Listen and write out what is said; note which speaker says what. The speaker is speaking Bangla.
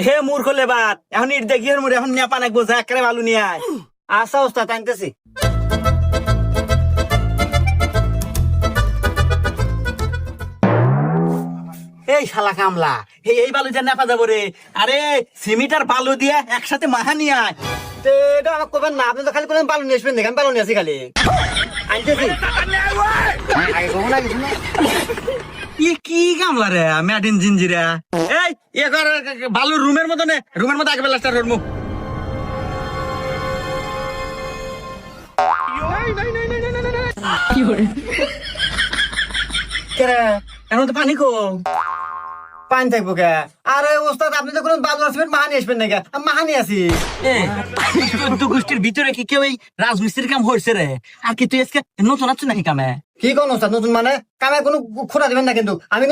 Speaker 1: হে মূর্খ লেবার এখন ইট দেখি মোর এখন নিয়ে পানাক বোঝা একেবারে ভালো নিয়ে আয়।
Speaker 2: আচ্ছা ওস্তাদ আনতেছি।
Speaker 1: এই শালা কামলা এই বালু যা নেপা যাবো রে। আরে সিমিট আর বালু দিয়ে একসাথে মাহা নিয়ে আয়।
Speaker 2: তো এটা আমাকে করবেন না, আপনি তো খালি বলেন বালু নিয়ে আসবেন, দেখেন বালু নিয়ে আসি খালি আনতেছি। আগে কখন না কিছু না
Speaker 1: ই কি কামলা রে ম্যাডিন জিঞ্জিরা। এই এ কর বালু রুমের মতো নে, রুমের মতো আগে বেলাস্টার করবো।
Speaker 2: কেরে
Speaker 1: এর মধ্যে পানি কম।
Speaker 2: পানি থাকবো কে? আরে ওস্তাদ আপনি তো কোনো বালু আসবেন মাহানি আসবেন না কে? আমি মাহানি আছি।
Speaker 1: চোদ্দ গোষ্ঠীর ভিতরে কি কেউ এই রাজমিস্ত্রির কাম হয়েছে রে? আর কি তুই আজকে নতুন আছো নাকি কামে?
Speaker 2: কি কোন ওস্তাদ নতুন মানে? কামে কোনো খোঁড়া দিবেন না কিন্তু আমি